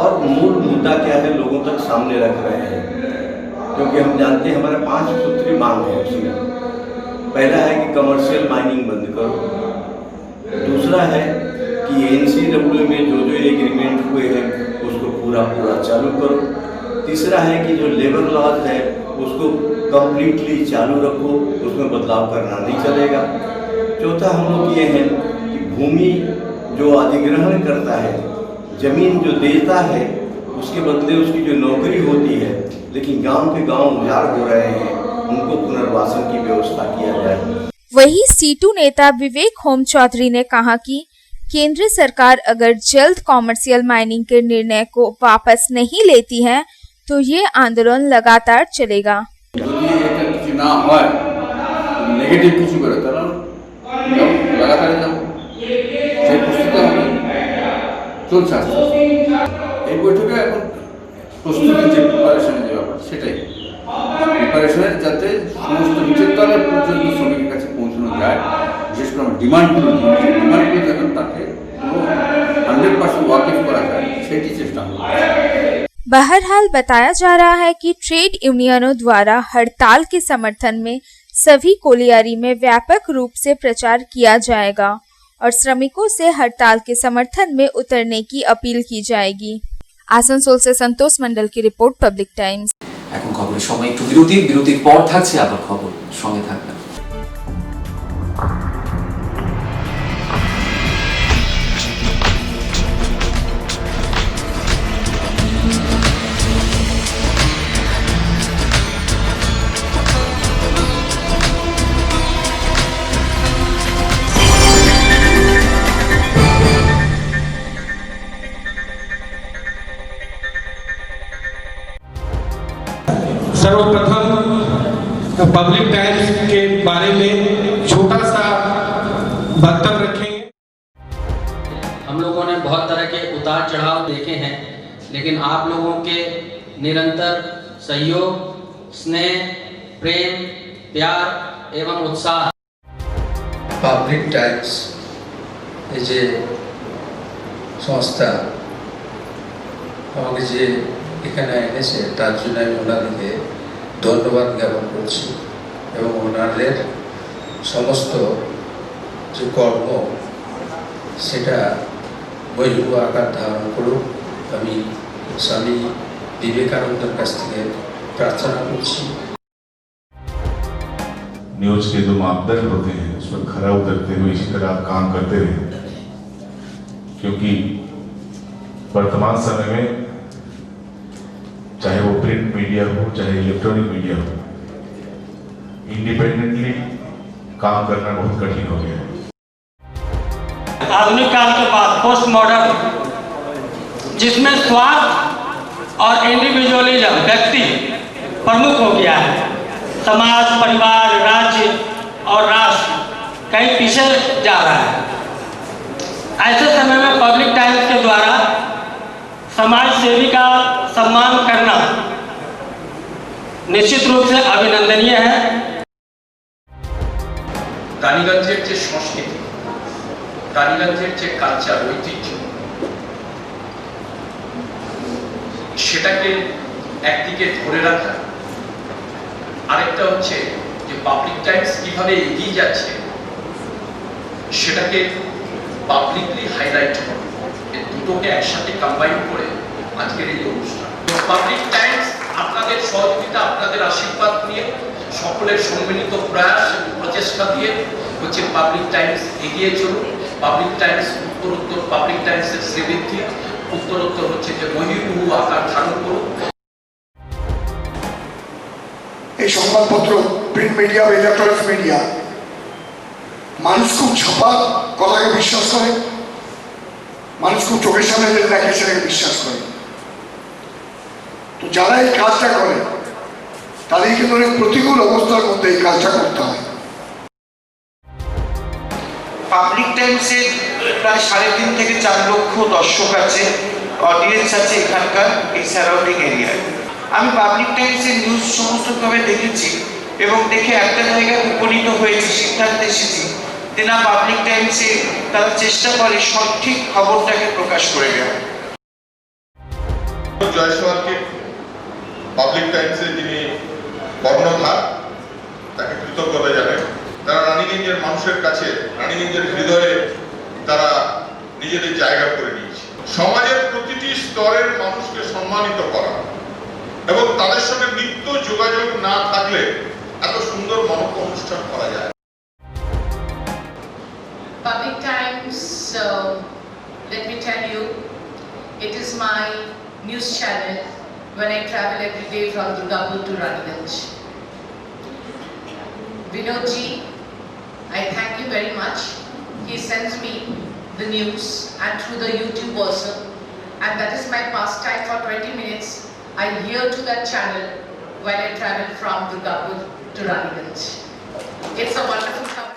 और मूल मुद्दा क्या है लोगों तक सामने रख रहे हैं, क्योंकि हम जानते हैं हमारे 5 सूत्री मांग है उसमें। पहला है कि कमर्शियल माइनिंग बंद करो, दूसरा है कि NCW में जो एग्रीमेंट हुए हैं उसको पूरा चालू करो, तीसरा है कि जो लेबर लॉज है उसको कम्प्लीटली चालू रखो, उसमें बदलाव करना नहीं चलेगा। चौथा हम लोग ये हैं कि भूमि जो अधिग्रहण करता है, जमीन जो देता है, उसके बदले उसकी जो नौकरी होती है, लेकिन गांव के गांव उजाड़ हो रहे हैं, उनको पुनर्वासन की व्यवस्था किया जाए। वहीं सीटू नेता विवेक होम चौधरी ने कहा कि केंद्र सरकार अगर जल्द कॉमर्शियल माइनिंग के निर्णय को वापस नहीं लेती है तो ये आंदोलन लगातार चलेगा। ना হয় নেগেটিভ কিছু করে তারা লাগাতার সেই প্রস্তুতি চলছে। এই বৈঠকে এখন প্রস্তুতি যে প্রিপারেশনের যে ব্যাপার সেটাই প্রিপারেশনের যাতে সমস্ত নিচের তলার পর্যন্ত শ্রমিকের কাছে পৌঁছানো যায়, বিশেষ করে আমরা ডিমান্ডগুলো যখন তাকে 100% ওয়াকিফ করা যায় সেটি চেষ্টা করব। बहरहाल बताया जा रहा है कि ट्रेड यूनियनों द्वारा हड़ताल के समर्थन में सभी कोलियारी में व्यापक रूप से प्रचार किया जाएगा और श्रमिकों से हड़ताल के समर्थन में उतरने की अपील की जाएगी। आसनसोल से संतोष मंडल की रिपोर्ट, पब्लिक टाइम्स। এখন খবরের সময় একটু বিরতির পর থাকছে আবার খবর, সঙ্গে থাকবেন। सर्वप्रथम पब्लिक टाइम्स के बारे में छोटा सा वक्तव्य रखेंगे। हम लोगों ने बहुत तरह के उतार चढ़ाव देखे हैं, लेकिन आप लोगों के निरंतर सहयोग, स्नेह, प्रेम, प्यार एवं उत्साह। পাবলিক টাইমস এই যে সংস্থা আমাকে যে এখানে এনেছে তার জন্য আমি ওনাদেরকে ধন্যবাদ জ্ঞাপন করছি এবং ওনাদের সমস্ত যে কর্ম সেটা বৈভব আকার ধারণ করুক আমি স্বামী বিবেকানন্দের কাছ থেকে প্রার্থনা করছি। न्यूज के जो मापदंड होते हैं उस पर खरा उतरते हुए इसी तरह आप काम करते रहे, क्योंकि वर्तमान समय में चाहे वो प्रिंट मीडिया हो चाहे इलेक्ट्रॉनिक मीडिया हो, इंडिपेंडेंटली काम करना बहुत कठिन हो गया है। आधुनिक काल के बाद पोस्ट मॉडर्न, जिसमें स्वार्थ और इंडिविजुअलिज्म व्यक्ति प्रमुख हो गया है, समाज, परिवार, राज्य और राष्ट्र कहीं पीछे जा रहा है। ऐसे समय में पब्लिक टाइम्स के द्वारा समाज सेवी का सम्मान करना निश्चित रूप से अभिनंदनीय है। রানীগঞ্জের যে সংস্কৃতি, রানীগঞ্জের যে কালচার, ঐতিহ্য, সেটাকে একদিকে ধরে রাখা, আরেকটা হচ্ছে যে পাবলিক টাইমস কিভাবে এগিয়ে যাচ্ছে সেটাকে পাবলিকলি হাইলাইট করা, এই দুটোকে একসাথে কম্বাইন করে আজকের এই অনুষ্ঠান। পাবলিক টাইমস আপনাদের সহযোগিতা, আপনাদের আশীর্বাদ নিয়ে, সকলের সম্মিলিত প্রয়াস প্রচেষ্টা দিয়ে হচ্ছে পাবলিক টাইমস এগিয়ে চলুন। পাবলিক টাইমস উত্তরোত্তর, পাবলিক টাইমসের শ্রীবৃদ্ধি উত্তরোত্তর হচ্ছে যে বহির্মুখ আকার ধারণ করুন। এই সংবাদপত্র, প্রিন্ট মিডিয়া বা ইলেকট্রনিক্স মিডিয়া, মানুষ খুব ছাপা কথাকে বিশ্বাস করে, মানুষ খুব চোখের সামনে যেটা দেখে সেটাকে বিশ্বাস করে। তো যারা এই কাজটা করে তাদের কিন্তু অনেক প্রতিকূল অবস্থার মধ্যে এই কাজটা করতে হয়। পাবলিক টাইমসের প্রায় 3.5 থেকে 4 লক্ষ দর্শক আছে, অডিয়েন্স আছে এখানকার এই সারাউন্ডিং এরিয়ায়। আমি পাবলিক টাইমসের নিউজ সমস্তভাবে দেখেছি এবং দেখে একটা জায়গায় উপনীত হয়েছি, সিদ্ধান্তে এসেছি যে না, পাবলিক টাইমসে তারা চেষ্টা করে সঠিক খবরটাকে প্রকাশ করে দেওয়া। জয়সওয়ালকে পাবলিক টাইমসের যিনি কর্ণধার, তাকে কৃতজ্ঞতা জানাই। তারা রানীগঞ্জের মানুষের কাছে, রানীগঞ্জের হৃদয়ে তারা নিজেদের জায়গা করে নিয়েছে। সমাজের প্রতিটি স্তরের মানুষকে সম্মানিত করা এবং তাদের সঙ্গে নিত্য যোগাযোগ না থাকলে এত সুন্দর মহৎ অনুষ্ঠান করা যায়। Public Times, let me tell you, it is my news channel when I travel every day from Durgapur to Raniganj. Vinodji, I thank you very much. He sends me the news and through the YouTube also, and that is my pastime for 20 minutes. I hear to that channel when I travel from Durgapur to Raniganj. It's a wonderful company.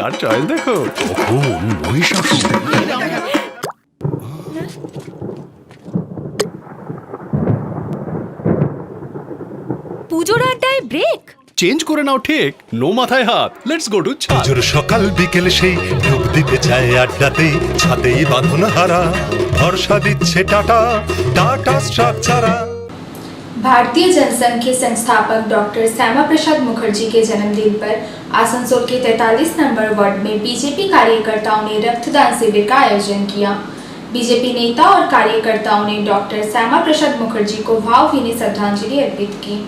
Car choice দেখো, কখন মহিষাসুর। পুজোর আড্ডায় break change করে নাও ঠিক, no মাথায় হাত, let's go to ছাদ। পুজোর সকাল বিকেল সেই ডুব দিতে চায় আড্ডাতেই, ছাদেই বাঁধন হারা ভরসা দিচ্ছে টাটা, টাটা স্ট্রাকচারা। भारतीय जनसंघ के संस्थापक डॉक्टर श्यामा प्रसाद मुखर्जी के जन्मदिन पर आसनसोल के 43 नंबर वार्ड में बीजेपी कार्यकर्ताओं ने रक्तदान शिविर का आयोजन किया। बीजेपी नेता और कार्यकर्ताओं ने डॉक्टर श्यामा प्रसाद मुखर्जी को भावभीनी श्रद्धांजलि अर्पित की।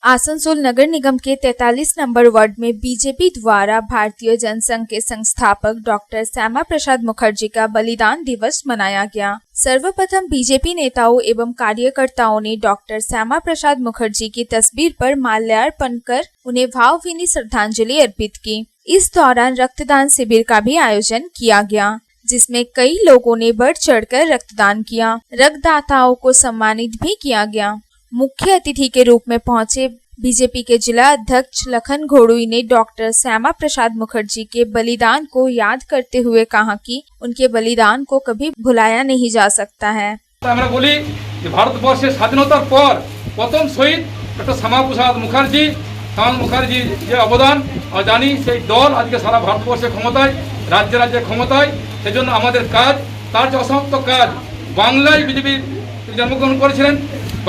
आसनसोल नगर निगम के 43 नंबर वार्ड में बीजेपी द्वारा भारतीय जनसंघ के संस्थापक डॉक्टर श्यामा प्रसाद मुखर्जी का बलिदान दिवस मनाया गया। सर्वप्रथम बीजेपी नेताओं एवं कार्यकर्ताओं ने डॉक्टर श्यामा प्रसाद मुखर्जी की तस्वीर पर माल्यार्पण कर उन्हें भावभीनी श्रद्धांजलि अर्पित की। इस दौरान रक्तदान शिविर का भी आयोजन किया गया, जिसमें कई लोगों ने बढ़ चढ़कर रक्तदान किया। रक्तदाताओं को सम्मानित भी किया गया। मुख्य अतिथि के रूप में पहुंचे बीजेपी के जिला अध्यक्ष लखन घोड़ुई ने डॉक्टर श्यामा प्रसाद मुखर्जी के बलिदान को याद करते हुए कहा कि उनके बलिदान को कभी भुलाया नहीं जा सकता है। আমরা বলি যে ভারতবর্ষের স্বাধীনতার পর প্রথম শহীদ ডক্টর শ্যামা প্রসাদ মুখার্জির যে অবদান জানি, সেই দল আজকে সারা ভারতবর্ষের ক্ষমতায়, রাজ্যে রাজ্যে ক্ষমতায়। সেজন্য আমাদের কাজ, তার যে অসমাপ্ত কাজ, বাংলায় বিজেপি জন্মগ্রহণ করেছিলেন,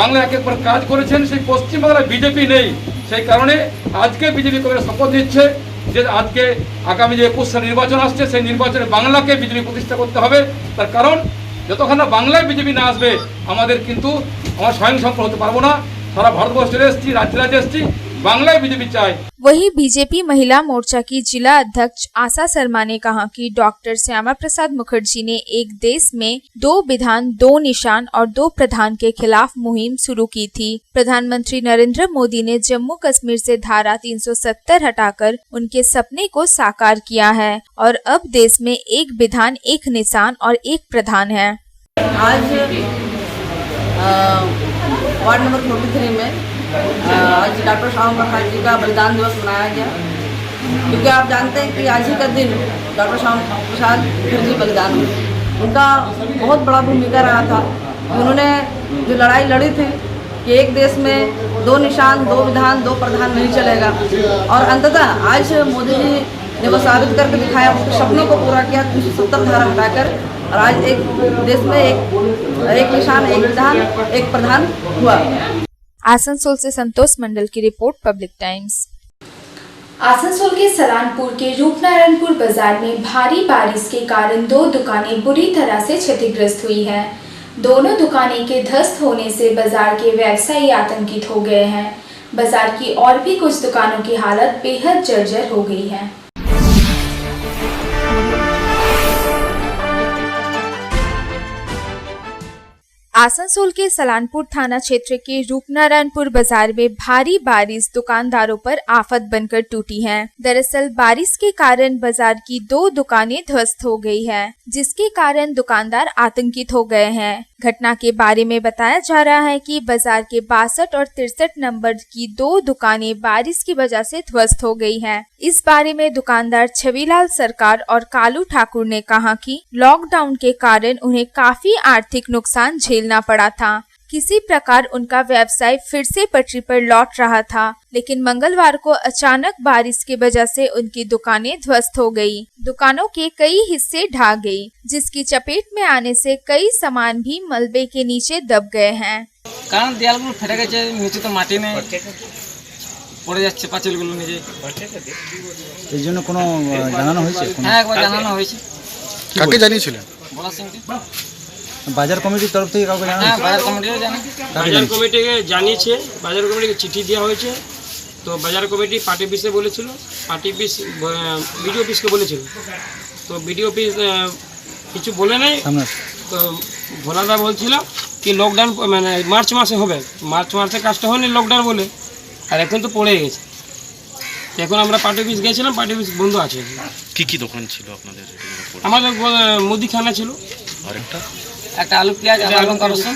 বাংলা একের পর কাজ করেছেন। সেই পশ্চিমবাংলায় বিজেপি নেই, সেই কারণে আজকে বিজেপি কংগ্রেস শপথ নিচ্ছে যে আজকে আগামী যে 21 সালের নির্বাচন আসছে, সেই নির্বাচনে বাংলাকে বিজেপি প্রতিষ্ঠা করতে হবে। তার কারণ যতক্ষণ না বাংলায় বিজেপি না আসবে, আমাদের কিন্তু আমরা স্বয়ংসম্পূর্ণ হতে পারবো না। সারা ভারতবর্ষে এসেছি, রাজ্যে রাজ্যে এসেছি, बांग्ला बीजेपी चाहे। वहीं बीजेपी महिला मोर्चा की जिला अध्यक्ष आशा शर्मा ने कहा कि डॉक्टर श्यामा प्रसाद मुखर्जी ने एक देश में 2 विधान 2 निशान और 2 प्रधान के खिलाफ मुहिम शुरू की थी। प्रधानमंत्री नरेंद्र मोदी ने जम्मू कश्मीर से धारा 370 हटाकर उनके सपने को साकार किया है और अब देश में 1 विधान 1 निशान और 1 प्रधान है। आज वार्ड नंबर 43 में आज डॉक्टर श्यामा प्रसाद जी का बलिदान दिवस मनाया गया, क्योंकि आप जानते हैं कि आज ही का दिन डॉक्टर श्यामा प्रसाद मुखर्जी बलिदान हुए। उनका बहुत बड़ा भूमिका रहा था। उन्होंने जो लड़ाई लड़ी थी कि एक देश में 2 निशान 2 विधान 2 प्रधान नहीं चलेगा, और अंततः आज मोदी जी ने वो साबित करके दिखाया, उनके सपनों को पूरा किया। 370 धारा हटाकर और आज एक देश में एक निशान 1 विधान 1 प्रधान हुआ। आसनसोल से संतोष मंडल की रिपोर्ट, पब्लिक टाइम्स। आसनसोल के सलानपुर के रूपनारायणपुर बाजार में भारी बारिश के कारण 2 दुकानें बुरी तरह से क्षतिग्रस्त हुई हैं। दोनों दुकानें के ध्वस्त होने से बाजार के व्यवसायी आतंकित हो गए हैं। बाजार की और भी कुछ दुकानों की हालत बेहद जर्जर हो गई है। आसनसोल के सलानपुर थाना क्षेत्र के रूपनारायणपुर बाजार में भारी बारिश दुकानदारों पर आफत बनकर टूटी है। दरअसल बारिश के कारण बाजार की 2 दुकानें ध्वस्त हो गई है, जिसके कारण दुकानदार आतंकित हो गए हैं। घटना के बारे में बताया जा रहा है कि बाजार के 62 और 63 नंबर की 2 दुकानें बारिश की वजह से ध्वस्त हो गई हैं। इस बारे में दुकानदार छविलाल सरकार और कालू ठाकुर ने कहा कि लॉकडाउन के कारण उन्हें काफी आर्थिक नुकसान झेलना पड़ा था। किसी प्रकार उनका व्यवसाय फिर से पटरी पर लौट रहा था, लेकिन मंगलवार को अचानक बारिश की वजह से उनकी दुकानें ध्वस्त हो गई। दुकानों के कई हिस्से ढह गई, जिसकी चपेट में आने से कई सामान भी मलबे के नीचे दब गए हैं। কারণ দেয়ালগুলো ফেটে গেছে, নিচে তো মাটি নেই, পড়ে যাচ্ছে পাঁচিলগুলো নিচে। এই জন্য কোনো জানানো হয়েছে? হ্যাঁ, একবার জানানো হয়েছে। কাকে জানিয়েছিলেন? বলা সিংকে। বাজার কমিটির তরফ থেকে কাউকে জানানো? হ্যাঁ, বাজার কমিটিও জানে। বাজার কমিটিকে জানিয়েছে, বাজার কমিটিকে চিঠি দেওয়া হয়েছে। তো বাজার কমিটি পার্টি অফিসে বলেছিল, পার্টি অফিস বিডিও অফিসকে বলেছিল। তো বিডিও অফিস কিছু বলে নাই। তো ভোলাদা বলছিল কি লকডাউন মানে মার্চ মাসে হবে, মার্চ মাসে কাজটা হয়নি লকডাউন বলে, আর এখন তো পড়ে গেছে। এখন আমরা পার্টি অফিস গেছিলাম, পার্টি অফিস বন্ধ আছে। কি কি দোকান ছিল আপনাদের? আমাদের মুদিখানা ছিল, আরেকটা একটা আলু পেঁয়াজ আর অলঙ্কার রসুন,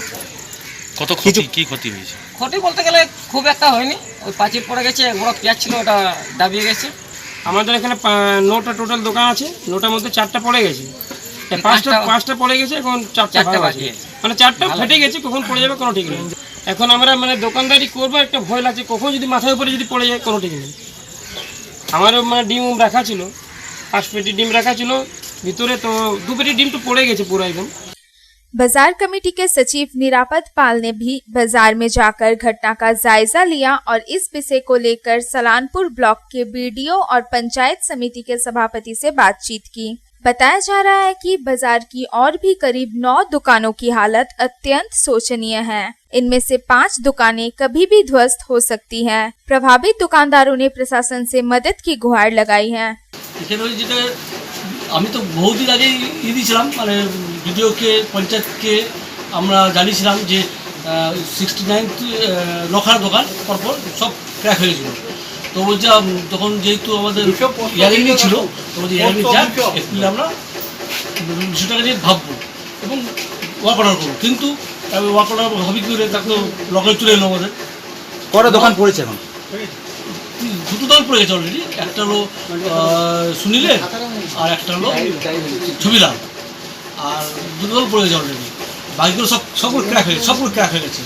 কত ক্ষতি কি ক্ষতি হয়েছে? ক্ষতি বলতে গেলে খুব একটা হয়নি, ওই পাঁচিল পড়ে গেছে, এক বড় পেঁয়াজ ছিল ওটা দাবিয়ে গেছে। আমাদের এখানে 9টা টোটাল দোকান আছে, 9টার মধ্যে 4টা পড়ে গেছে, 5টা পড়ে গেছে, এখন 4টা বাকি আছে, মানে 4টা ফেটে গেছে, কখন পড়ে যাবে কোনো ঠিক নেই। এখন আমরা মানে দোকানদারি করবো একটা ভয় লাগছে, কখন যদি মাথার উপরে যদি পড়ে যায় কোনো ঠিক নেই। আমারও মানে ডিম রাখা ছিল, 5 পেটি ডিম রাখা ছিল ভিতরে, তো 2 পেটি ডিম तो পড়ে গেছে পুরো एकदम। बाजार कमेटी के सचिव निरापद पाल ने भी बाजार में जाकर घटना का जायजा लिया और इस विषय को लेकर सलानपुर ब्लॉक के बीडीओ और पंचायत समिति के सभापति से बातचीत की। बताया जा रहा है कि बाजार की और भी करीब 9 दुकानों की हालत अत्यंत शोचनीय है। इनमें से 5 दुकानें कभी भी ध्वस्त हो सकती हैं। प्रभावित दुकानदारों ने प्रशासन से मदद की गुहार लगाई है। আমি তো বহুদিন আগেই দিয়েছিলাম, মানে ভিডিওকে পঞ্চায়েতকে আমরা জানিয়েছিলাম যে 69 লখার দোকান পরপর সব ক্র্যাক হয়ে গেছিলো। তো বলছে তখন যেহেতু আমাদের ইয়ারিং ছিল, তো বলছে ইয়ারিং যাক একটু আমরা বিষয়টাকে নিয়ে ভাববো এবং ওয়ার্ক অর্ডার করবো, কিন্তু ওয়ার্ক অর্ডার ভাবি করে তাকে তো লকাল চলে এলো আমাদের। কটা দোকান পড়েছে এখন? 2টো দোকান পড়ে গেছে অলরেডি, একটা হলো সুনীলের আর একটা হলো ছবিলাল, আর 2টো দোকান পড়ে গেছে অলরেডি। বাকিগুলো সবগুলো ক্র্যাক হয়ে গেছে, সবগুলো ক্র্যাক হয়ে গেছে।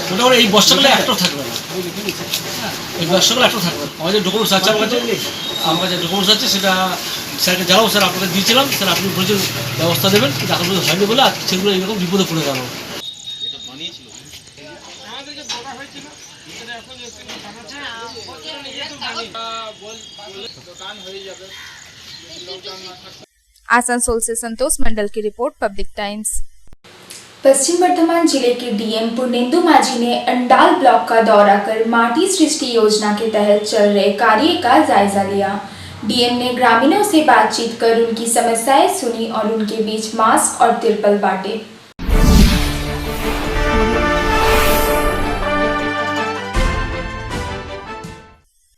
মোটামুটি এই বর্ষাকালে একটাও থাকবে না, এই বর্ষাকালে একটাও থাকবে না। আমাদের ডকুমেন্টস আছে, আমার কাছে ডকুমেন্টস আছে, সেটা স্যারকে জানাবো। স্যার আপনাকে দিয়েছিলাম, স্যার আপনি বলছেন ব্যবস্থা দেবেন, কিন্তু এখন পর্যন্ত হয়নি বলে সেগুলো এইরকম বিপদে পড়ে গেল। आसनसोल से संतोष मंडल की रिपोर्ट, पब्लिक टाइम्स। पश्चिम वर्धमान जिले के डीएम पूर्णेंदु माझी ने अंडाल ब्लॉक का दौरा कर माटी सृष्टि योजना के तहत चल रहे कार्य का जायजा लिया। डीएम ने ग्रामीणों से बातचीत कर उनकी समस्याएं सुनी और उनके बीच मास्क और तिरपल बांटे।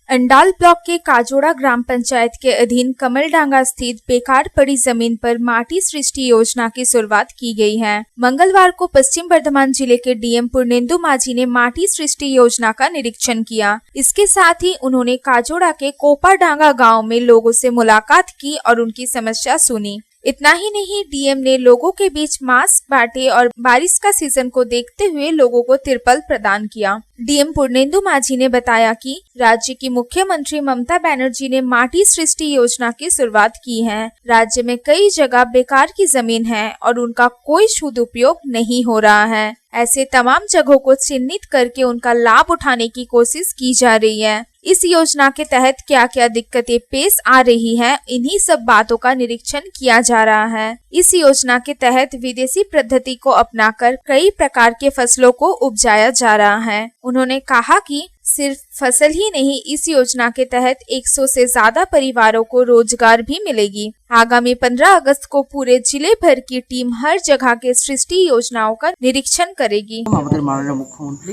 अंडाल ब्लॉक के काजोड़ा ग्राम पंचायत के अधीन कमलडांगा स्थित बेकार पड़ी जमीन पर माटी सृष्टि योजना की शुरुआत की गई है। मंगलवार को पश्चिम वर्धमान जिले के डीएम पूर्णेंदु माझी ने माटी सृष्टि योजना का निरीक्षण किया। इसके साथ ही उन्होंने काजोड़ा के कोपाडांगा गांव में लोगों से मुलाकात की और उनकी समस्या सुनी। इतना ही नहीं, डीएम ने लोगों के बीच मास्क बांटे और बारिश का सीजन को देखते हुए लोगों को तिरपल प्रदान किया। डीएम पूर्णेंदु माझी ने बताया कि राज्य की मुख्यमंत्री ममता बनर्जी ने माटी सृष्टि योजना की शुरुआत की है। राज्य में कई जगह बेकार की जमीन है और उनका कोई शुद्ध उपयोग नहीं हो रहा है। ऐसे तमाम जगहों को चिन्हित करके उनका लाभ उठाने की कोशिश की जा रही है। इस योजना के तहत क्या क्या दिक्कतें पेश आ रही हैं, इन्हीं सब बातों का निरीक्षण किया जा रहा है। इस योजना के तहत विदेशी पद्धति को अपनाकर कई प्रकार के फसलों को उपजाया जा रहा है। उन्होंने कहा कि सिर्फ फसल ही नहीं, इस योजना के तहत 100 से ज्यादा परिवारों को रोजगार भी मिलेगी। आगामी 15 अगस्त को पूरे जिले भर की टीम हर जगह के सृष्टि योजनाओं का निरीक्षण करेगी। আমাদের মাননীয় মুখ্যমন্ত্রী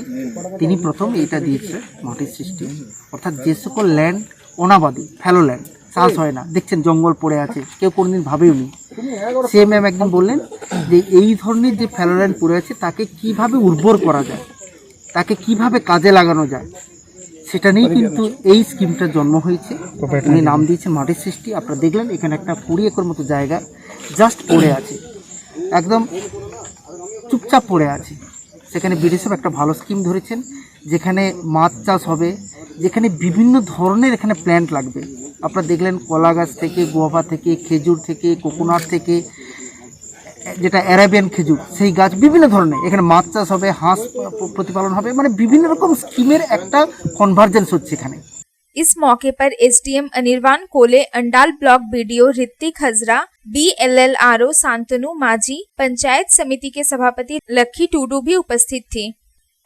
তিনি প্রথম এটা দিয়েছে মাটি সৃষ্টি, অর্থাৎ যে সকল ল্যান্ড অনাবাদি ফ্যালো ল্যান্ড চাষ হয় না, দেখছেন জঙ্গল পড়ে আছে, কেউ কোনোদিন ভাবেওনি। সিএম ম্যাম একদিন বললেন যে এই ধরনের যে ফ্যালো ল্যান্ড পড়ে আছে তাকে কিভাবে উর্বর করা যায়, তাকে কিভাবে কাজে লাগানো যায়, সেটা নিয়ে কিন্তু এই স্কিমটার জন্ম হয়েছে। উনি নাম দিয়েছেন মাটি সৃষ্টি। আপনারা দেখলেন এখানে একটা 20 একর মতো জায়গা জাস্ট পড়ে আছে, একদম চুপচাপ পড়ে আছে। সেখানে বিডিসি একটা ভালো স্কিম ধরেছেন, যেখানে মাছ চাষ হবে, যেখানে বিভিন্ন ধরনের এখানে প্ল্যান্ট লাগবে। আপনারা দেখলেন কলা গাছ থেকে, গোয়াভা থেকে, খেজুর থেকে, কোকোনাট থেকে, যেটা অ্যারাবিয়ান খেজুর, সেই গাছ বিভিন্ন ধরনের, এখানে মাছ চাষ হবে, হাঁস প্রতিপালন হবে, মানে বিভিন্ন রকম স্কিমের একটা কনভার্জেন্স হচ্ছে এখানে। इस मौके पर एसडीएम अनिर्वाण कोले, अंडाल ब्लॉक बीडीओ ऋतिक हजरा, बीएलएलआरओ शांतनु माझी, पंचायत समिति के सभापति लक्की टूडू भी उपस्थित थी।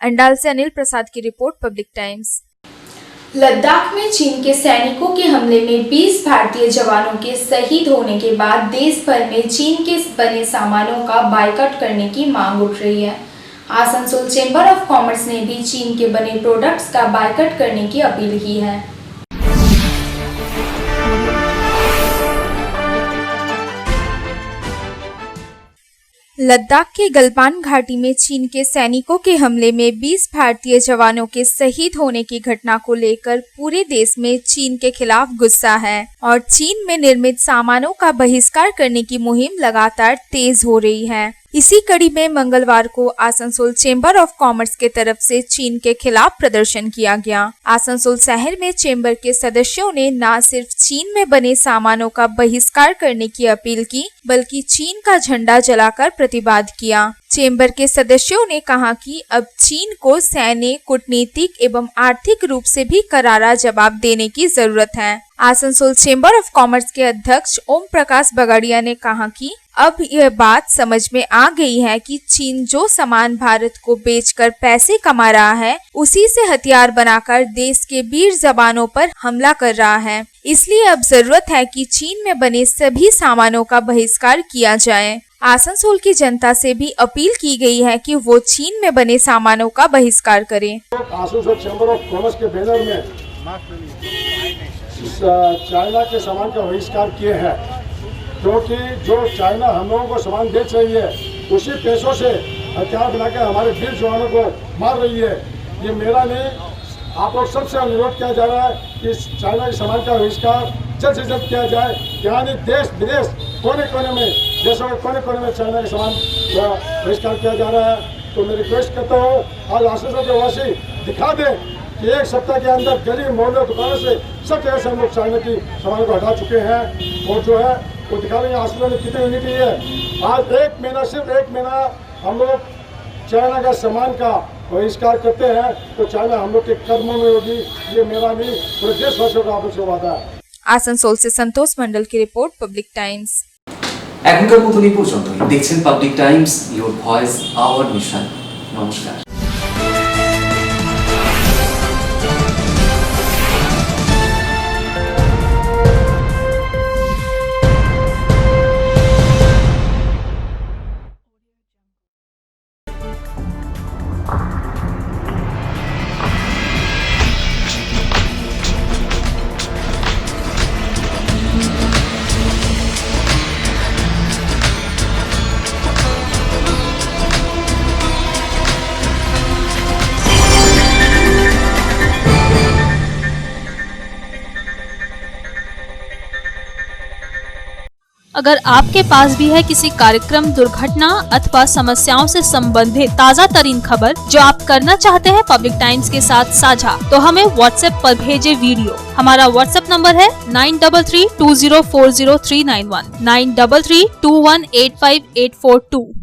अंडाल से अनिल प्रसाद की रिपोर्ट, पब्लिक टाइम्स। लद्दाख में चीन के सैनिकों के हमले में 20 भारतीय जवानों के शहीद होने के बाद देश भर में चीन के बने सामानों का बायकॉट करने की मांग उठ रही है। आसनसोल चेंबर ऑफ कॉमर्स ने भी चीन के बने प्रोडक्ट्स का बायकॉट करने की अपील की है। लद्दाख के गलवान घाटी में चीन के सैनिकों के हमले में 20 भारतीय जवानों के शहीद होने की घटना को लेकर पूरे देश में चीन के खिलाफ गुस्सा है और चीन में निर्मित सामानों का बहिष्कार करने की मुहिम लगातार तेज हो रही है। इसी कड़ी में मंगलवार को आसनसोल चेंबर ऑफ कॉमर्स के तरफ से चीन के खिलाफ प्रदर्शन किया गया। आसनसोल शहर में चेंबर के सदस्यों ने न सिर्फ चीन में बने सामानों का बहिष्कार करने की अपील की, बल्कि चीन का झंडा जलाकर प्रतिवाद किया। चेंबर के सदस्यों ने कहा कि अब चीन को सैन्य, कूटनीतिक एवं आर्थिक रूप से भी करारा जवाब देने की जरूरत है। आसनसोल चेंबर ऑफ कॉमर्स के अध्यक्ष ओम प्रकाश बगाड़िया ने कहा कि अब यह बात समझ में आ गई है कि चीन जो सामान भारत को बेचकर पैसे कमा रहा है, उसी से हथियार बनाकर देश के वीर जवानों पर हमला कर रहा है। इसलिए अब जरूरत है कि चीन में बने सभी सामानों का बहिष्कार किया जाए। आसनसोल की जनता से भी अपील की गई है कि वो चीन में बने सामानों का बहिष्कार करें। आसनसोल चैम्बर ऑफ कॉमर्स के बैनर में चाइना के सामान का बहिष्कार किए हैं, क्योंकि जो चाइना हम लोगों को सामान बेच रही है, उसी पैसों से हथियार बनाकर हमारे वीर जवानों को मार रही है। ये मेरा नहीं, आप लोग सबसे अनुरोध किया जा रहा है कि चाइना के सामान का बहिष्कार जल्द से जल्द किया जाए। यानी देश विदेश कोने कोने में, देशों के कोने कोने में चाइना के सामान का बहिष्कार किया जा रहा है। तो मैं रिक्वेस्ट करता हूँ, आज आसनसोल के वासी दिखा दें कि एक सप्ताह के अंदर गली मोहल्ले दुकानों से सब जगह से हम लोग चाइना की सामान को हटा चुके हैं और जो है वो दिखा देंगे आसनसोल में कितनी यूनिटी है। आज एक महीना, सिर्फ एक महीना हम लोग चाइना का सामान का बहिष्कार करते हैं तो चाइना हम लोग के कदमों में होगी। ये मेरा नहीं, पूरे देशवासियों का आपसे वादा है। आसनसोल से संतोष मंडल की रिपोर्ट, पब्लिक टाइम्स। এখনকার মতন এই পর্যন্তই। দেখছেন public Times, your voice hour mission. নমস্কার। अगर आपके पास भी है किसी कार्यक्रम, दुर्घटना अथवा समस्याओं से संबंधित ताज़ा तरीन खबर जो आप करना चाहते हैं पब्लिक टाइम्स के साथ साझा, तो हमें व्हाट्सएप पर भेजे वीडियो। हमारा व्हाट्सएप नंबर है 9332040391 9332185842।